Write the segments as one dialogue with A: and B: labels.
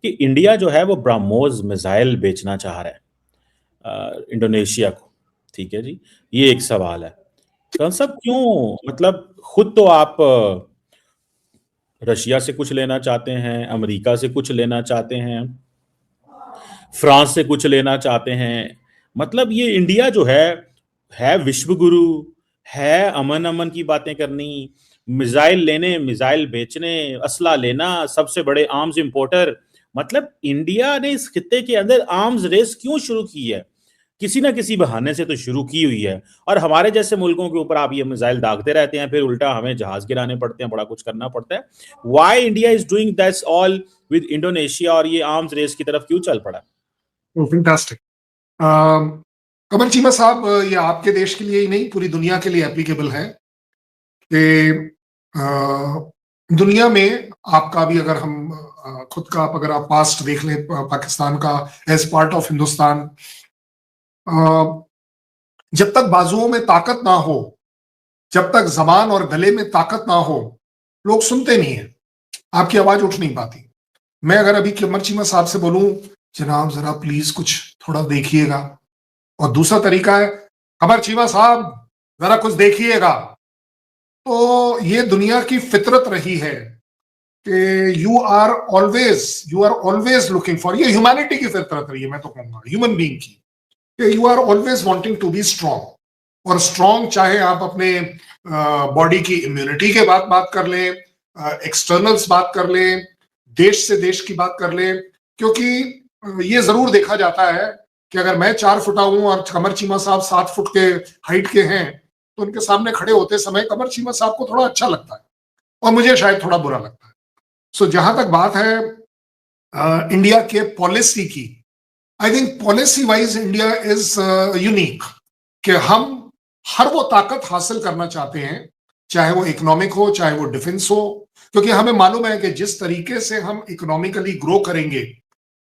A: कि इंडिया जो है वो ब्रह्मोस मिसाइल बेचना चाह रहा है इंडोनेशिया को। ठीक है जी, ये एक सवाल है। कौन साहब क्यों, मतलब खुद तो आप रशिया से कुछ लेना चाहते हैं, अमेरिका से कुछ लेना चाहते हैं, फ्रांस से कुछ लेना चाहते हैं। मतलब ये इंडिया जो है विश्व गुरु, है अमन अमन की बातें करनी, मिसाइल लेने, मिसाइल बेचने, असला लेना, सबसे बड़े आर्म्स इंपोर्टर। मतलब इंडिया ने इस खित्ते के अंदर आर्म्स रेस क्यों शुरू की है? किसी ना किसी बहाने से तो शुरू की हुई है। और हमारे जैसे मुल्कों के ऊपर आप ये मिसाइल दागते रहते हैं, फिर उल्टा हमें जहाज गिराने पड़ते हैं, बड़ा कुछ करना पड़ता है। Why India is doing that's all with Indonesia, और ये आर्म्स रेस की तरफ क्यों चल पड़ा?
B: फैंटास्टिक। कमर चीमा साहब, ये आपके देश के लिए ही नहीं, पूरी दुनिया के लिए एप्लीकेबल है कि दुनिया में आपका भी, अगर हम खुद का अगर आप पास्ट देख लें पाकिस्तान का एज पार्ट ऑफ हिंदुस्तान, जब तक बाजुओं में ताकत ना हो, जब तक जबान और गले में ताकत ना हो, लोग सुनते नहीं है, आपकी आवाज उठ नहीं पाती। मैं अगर अभी कमर चीमा साहब से बोलूं, जनाब जरा प्लीज कुछ थोड़ा देखिएगा, और दूसरा तरीका है, कमर चीमा साहब जरा कुछ देखिएगा, तो ये दुनिया की फितरत रही है कि you are always looking for, ये ह्यूमैनिटी की फितरत रही है, मैं तो कहूंगा ह्यूमन बीइंग की, कि you are always wanting to be strong. और स्ट्रांग चाहे आप अपने बॉडी की इम्यूनिटी के बात कर लें, एक्सटर्नल्स बात कर लें, देश से देश की बात कर लें, क्योंकि ये जरूर देखा जाता है कि अगर मैं 4 फुटा हूं और कमर चीमा साहब 7 फुट के हाइट के हैं, तो उनके सामने खड़े होते समय कमर चीमा साहब को थोड़ा अच्छा लगता है और मुझे शायद थोड़ा बुरा लगता है। सो जहां तक बात है इंडिया के पॉलिसी की, I think policy wise India is unique, कि हम हर वो ताकत हासिल करना चाहते हैं, चाहे वो इकोनॉमिक हो, चाहे वो डिफेंस हो, क्योंकि हमें मालूम है कि जिस तरीके से हम इकोनॉमिकली ग्रो करेंगे,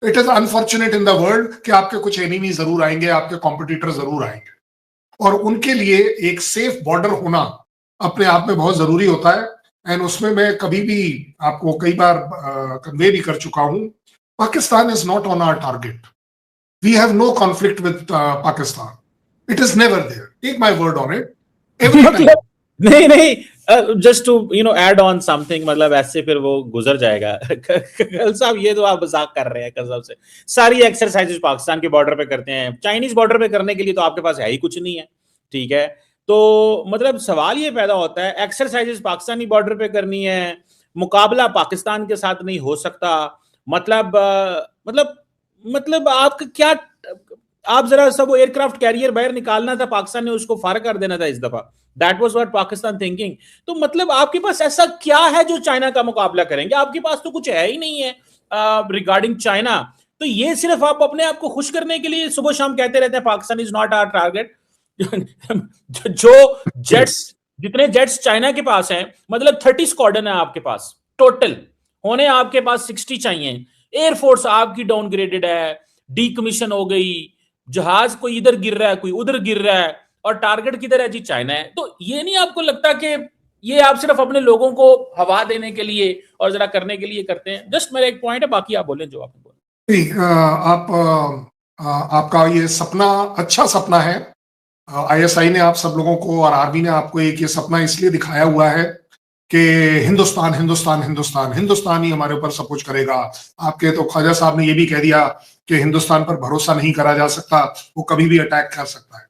B: it is unfortunate in the world कि आपके कुछ एनिमी जरूर आएंगे, आपके कॉम्पिटिटर जरूर आएंगे, और उनके लिए एक सेफ बॉर्डर होना अपने आप में बहुत जरूरी होता है। एंड उसमें मैं कभी भी आपको कई बार कन्वे भी कर चुका हूं, Pakistan is not on our target, we have no conflict with Pakistan, it is never there, take my word on it, every time.
A: मतलब नहीं नहीं, just to add on something, मतलब ऐसे फिर वो गुजर जाएगा। कल साहब ये तो आप मजाक कर रहे हैं कसम से। सारी एक्सरसाइजेज पाकिस्तान के बॉर्डर पे करते हैं, चाइनीज बॉर्डर पे करने के लिए तो आपके पास है ही कुछ नहीं है। ठीक है, तो मतलब सवाल ये पैदा होता है, एक्सरसाइजेज पाकिस्तानी बॉर्डर पे करनी है, मुकाबला पाकिस्तान के साथ नहीं हो सकता। मतलब मतलब आपका क्या, आप जरा सब एयरक्राफ्ट कैरियर बाहर निकालना था, पाकिस्तान ने उसको फार कर देना था इस दफा। That was what Pakistan thinking. तो मतलब आपके पास ऐसा क्या है जो चाइना का मुकाबला करेंगे? आपके पास तो कुछ है ही नहीं है रिगार्डिंग चाइना। तो ये सिर्फ आप अपने आप को खुश करने के लिए सुबह शाम कहते रहते हैं Pakistan is not our target. जो जेट्स, जितने जेट्स चाइना के पास हैं, मतलब 30 स्क्वाड्रन है आपके पास टोटल, होने आपके पास 60 चाहिए। एयरफोर्स आपकी डाउनग्रेडेड है, डीकमीशन हो गई, जहाज कोई इधर गिर रहा है, कोई उधर गिर रहा है, और टारगेट किधर है जी? चाइना है। तो ये नहीं आपको लगता कि ये आप सिर्फ अपने लोगों को हवा देने के लिए और जरा करने के लिए करते हैं? जस्ट मेरा एक पॉइंट है, बाकी आप बोलें जो आप बोलें।
B: नहीं, आपका ये सपना अच्छा सपना है। आईएसआई ने आप सब लोगों को और आर्मी ने आपको एक ये सपना इसलिए दिखाया हुआ है कि हिंदुस्तान हिंदुस्तान हिंदुस्तान हिंदुस्तान ही हमारे ऊपर सब कुछ करेगा। आपके तो ख्वाजा साहब ने ये भी कह दिया कि हिंदुस्तान पर भरोसा नहीं करा जा सकता, वो कभी भी अटैक कर सकता है।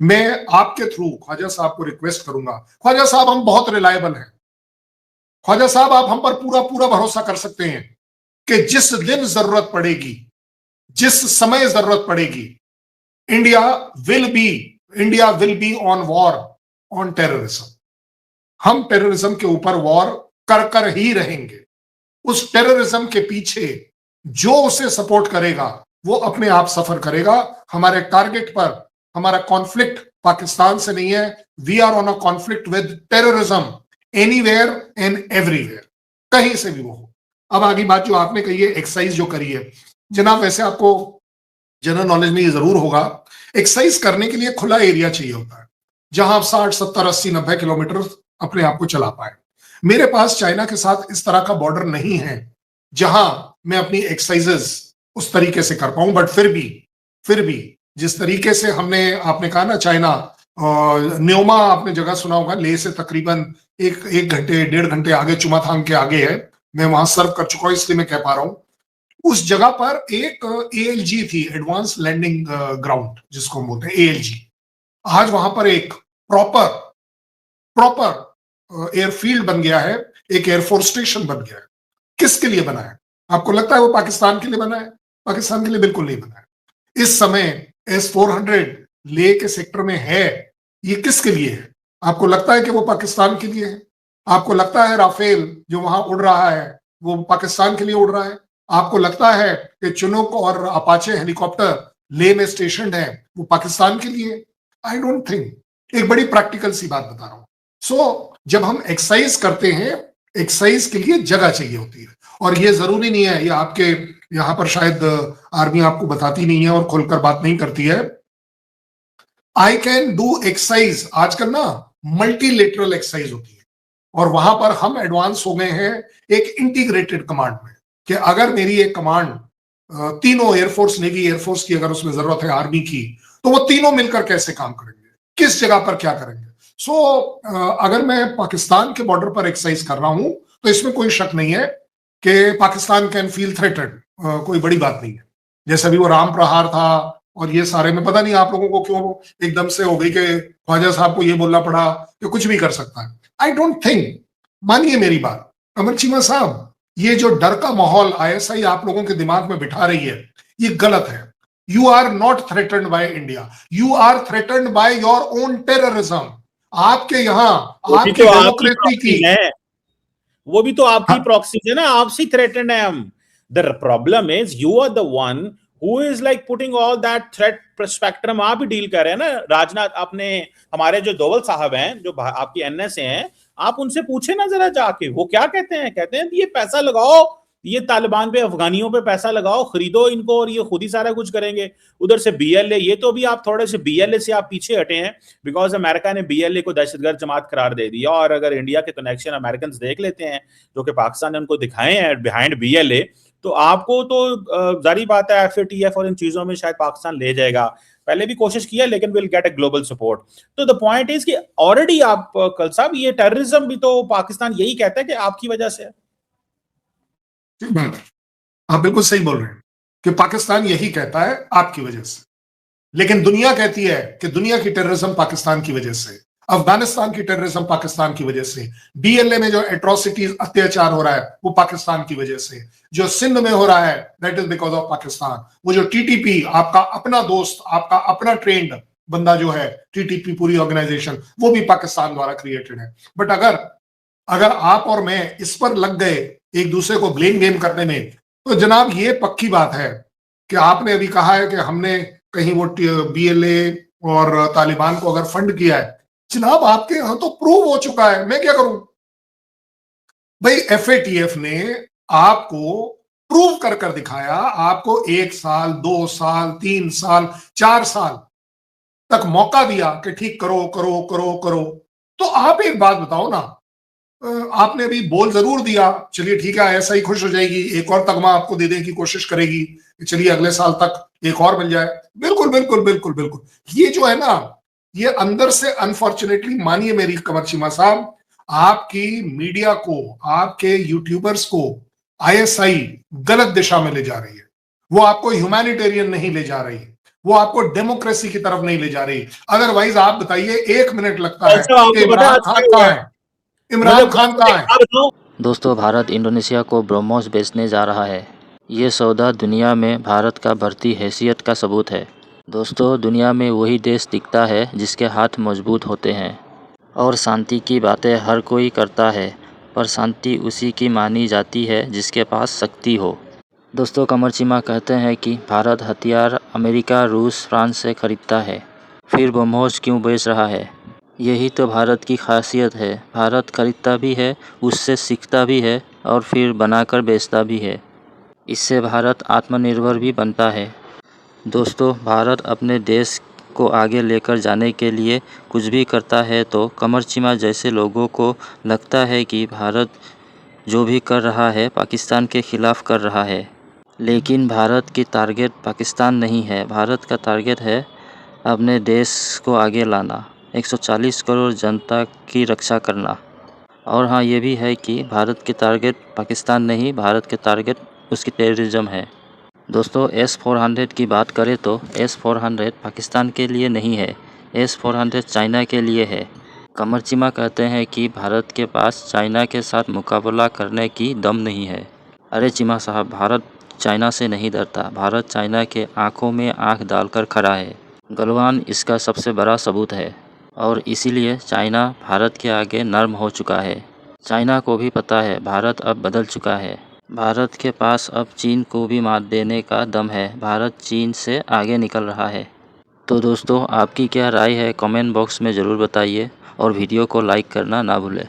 B: मैं आपके थ्रू ख्वाजा साहब को रिक्वेस्ट करूंगा, ख्वाजा साहब हम बहुत रिलायबल हैं, ख्वाजा साहब आप हम पर पूरा पूरा भरोसा कर सकते हैं कि जिस दिन जरूरत पड़ेगी, जिस समय जरूरत पड़ेगी, India India will be on war on terrorism. हम टेररिज्म के ऊपर वॉर कर कर ही रहेंगे। उस टेररिज्म के पीछे जो उसे सपोर्ट करेगा वो अपने आप सफर करेगा। हमारे टारगेट पर हमारा कॉन्फ्लिक्ट पाकिस्तान से नहीं है, we are on a conflict with terrorism anywhere and everywhere, कहीं से भी वो हो। अब आगे बात जो आपने कही है, एक्सरसाइज जो करी है जनाब, वैसे आपको जनरल नॉलेज में ये जरूर होगा, एक्सरसाइज करने के लिए खुला एरिया चाहिए होता है जहां आप 60 70 80 90 किलोमीटर अपने आप को चला पाए। मेरे पास चाइना के साथ इस तरह का बॉर्डर नहीं है जहां मैं अपनी एक्सरसाइजेस उस तरीके से कर पाऊं। बट फिर भी जिस तरीके से आपने कहा ना चाइना, न्योमा आपने जगह सुना होगा, ले से तकरीबन एक घंटे 1.5 घंटे आगे, चुमाथांग के आगे है। मैं वहां सर्व कर चुका हूं, इसलिए मैं कह पा रहा हूं। उस जगह पर एक ALG थी, एडवांस लैंडिंग ग्राउंड जिसको हम बोलते हैं ALG। आज वहां पर एक प्रॉपर एयरफील्ड बन गया है, एक एयरफोर्स स्टेशन बन गया है। किसके लिए बना है? आपको लगता है वो पाकिस्तान के लिए बना है? पाकिस्तान के लिए बिल्कुल नहीं बना है। इस समय S-400 ले के सेक्टर में है, ये किसके लिए है? आपको लगता है कि वो पाकिस्तान के लिए है? आपको लगता है राफेल जो वहां उड़ रहा है वो पाकिस्तान के लिए उड़ रहा है? आपको लगता है कि चुनुक और अपाचे हेलीकॉप्टर ले में स्टेशन है वो पाकिस्तान के लिए? I don't think. एक बड़ी प्रैक्टिकल सी बात बता रहा हूं। जब हम एक्सरसाइज करते हैं, एक्सरसाइज के लिए जगह चाहिए होती है। और ये जरूरी नहीं है, ये आपके यहां पर शायद आर्मी आपको बताती नहीं है और खुलकर बात नहीं करती है। आई कैन डू एक्सरसाइज, आजकल ना मल्टीलेटरल एक्सरसाइज होती है, और वहां पर हम एडवांस हो गए हैं एक इंटीग्रेटेड कमांड में, कि अगर मेरी एक कमांड तीनों एयरफोर्स, नेवी, एयरफोर्स की अगर उसमें जरूरत है, आर्मी की, तो वो तीनों मिलकर कैसे काम करेंगे, किस जगह पर क्या करेंगे। अगर मैं पाकिस्तान के बॉर्डर पर एक्सरसाइज कर रहा हूं तो इसमें कोई शक नहीं है कि पाकिस्तान कैन फील थ्रेटेड, कोई बड़ी बात नहीं है। जैसे अभी वो राम प्रहार था और ये सारे में पता नहीं आप लोगों को क्यों एकदम से हो गई कि ख्वाजा साहब को ये बोलना पड़ा कि कुछ भी कर सकता है। आई डोंट थिंक, मानिए मेरी बात अमर चीमा साहब, ये जो डर का माहौल ISI आप लोगों के दिमाग में बिठा रही है, ये गलत है। You are not threatened by India, you are threatened by your own terrorism. आपके यहाँ आपकी डेमोक्रेसी की
A: है, वो भी तो आपकी
B: हाँ,
A: प्रॉक्सी है ना, आपसे थ्रेटेंड है हम। The problem is you are the one who is like putting all that threat spectrum. आप ही डील कर रहे हैं ना राजनाथ, अपने हमारे जो दोवल साहब हैं जो आपकी NSA हैं, आप उनसे पूछे ना जरा जाके, वो क्या कहते हैं? कहते हैं ये पैसा लगाओ, ये तालिबान पे, अफगानियों पे पैसा लगाओ, खरीदो इनको और ये खुद ही सारा कुछ करेंगे। उधर से BLA, ये तो भी आप थोड़े से BLA से आप पीछे हटे हैं, बिकॉज अमेरिका ने BLA को दहशतगर्द जमात करार दे दिया। और अगर इंडिया के कनेक्शन अमेरिकन देख लेते हैं जो कि पाकिस्तान ने उनको दिखाए हैं बिहाइंड BLA, तो आपको तो जारी बात है FATF और इन चीजों में शायद पाकिस्तान ले जाएगा। पहले भी कोशिश किया लेकिन will get a global support. तो द पॉइंट इज कि ऑलरेडी आप कल साहब, ये टेररिज्म भी तो पाकिस्तान यही कहता है कि आपकी वजह से है।
B: आप बिल्कुल सही बोल रहे हैं कि पाकिस्तान यही कहता है आपकी वजह से, लेकिन दुनिया कहती है कि दुनिया की टेररिज्म पाकिस्तान की वजह से, अफगानिस्तान की टेररिज्म पाकिस्तान की वजह से, BLA में जो एट्रोसिटीज, अत्याचार हो रहा है वो पाकिस्तान की वजह से, जो सिंध में हो रहा है that is because of Pakistan. वो जो TTP, आपका अपना दोस्त, आपका अपना ट्रेंड बंदा जो है, TTP पूरी ऑर्गेनाइजेशन, वो भी पाकिस्तान द्वारा क्रिएटेड है। बट अगर आप और मैं इस पर लग गए एक दूसरे को ब्लेम गेम करने में, तो जनाब ये पक्की बात है कि आपने अभी कहा है कि हमने कहीं वो BLA और तालिबान को अगर फंड किया है, जनाब आपके यहां तो प्रूव हो चुका है, मैं क्या करूं भाई। FATF ने आपको प्रूव कर कर दिखाया, आपको 1 साल 2 साल 3 साल 4 साल तक मौका दिया कि ठीक करो करो करो करो। तो आप एक बात बताओ ना, आपने अभी बोल जरूर दिया, चलिए ठीक है ऐसा ही खुश हो जाएगी, एक और तगमा आपको दे देने की कोशिश करेगी, चलिए अगले साल तक एक और मिल जाए। बिल्कुल बिल्कुल बिल्कुल बिल्कुल, ये जो है ना, ये अंदर से अनफॉर्चुनेटली, मानिए मेरी कमर चीमा साहब, आपकी मीडिया को, आपके यूट्यूबर्स को ISI गलत दिशा में ले जा रही है। वो आपको ह्यूमैनिटेरियन नहीं ले जा रही, वो आपको डेमोक्रेसी की तरफ नहीं ले जा रही। अदरवाइज आप बताइए, 1 मिनट लगता है कि इमरान खान कहाँ है, इमरान खान कहाँ है।
C: दोस्तों, भारत इंडोनेशिया को ब्रह्मोस बेचने जा रहा है। ये सौदा दुनिया में भारत का बढ़ती हैसियत का सबूत है। दोस्तों, दुनिया में वही देश दिखता है जिसके हाथ मजबूत होते हैं। और शांति की बातें हर कोई करता है, पर शांति उसी की मानी जाती है जिसके पास शक्ति हो। दोस्तों, कमर चीमा कहते हैं कि भारत हथियार अमेरिका, रूस, फ्रांस से खरीदता है, फिर ब्रह्मोस क्यों बेच रहा है? यही तो भारत की खासियत है। भारत खरीदता भी है, उससे सीखता भी है और फिर बनाकर बेचता भी है। इससे भारत आत्मनिर्भर भी बनता है। दोस्तों, भारत अपने देश को आगे लेकर जाने के लिए कुछ भी करता है तो कमर चीमा जैसे लोगों को लगता है कि भारत जो भी कर रहा है पाकिस्तान के खिलाफ कर रहा है। लेकिन भारत की टारगेट पाकिस्तान नहीं है। भारत का टारगेट है अपने देश को आगे लाना, 140 करोड़ जनता की रक्षा करना। और हाँ, ये भी है कि भारत की टारगेट पाकिस्तान नहीं, भारत के टारगेट उसकी टेररिज्म है। दोस्तों, S-400 की बात करें तो S-400 पाकिस्तान के लिए नहीं है, S-400 चाइना के लिए है। कमर चीमा कहते हैं कि भारत के पास चाइना के साथ मुकाबला करने की दम नहीं है। अरे चीमा साहब, भारत चाइना से नहीं डरता, भारत चाइना के आंखों में आंख डालकर खड़ा है। गलवान इसका सबसे बड़ा सबूत है और इसीलिए चाइना भारत के आगे नर्म हो चुका है। चाइना को भी पता है भारत अब बदल चुका है। भारत के पास अब चीन को भी मात देने का दम है। भारत चीन से आगे निकल रहा है। तो दोस्तों, आपकी क्या राय है कमेंट बॉक्स में ज़रूर बताइए और वीडियो को लाइक करना ना भूलें।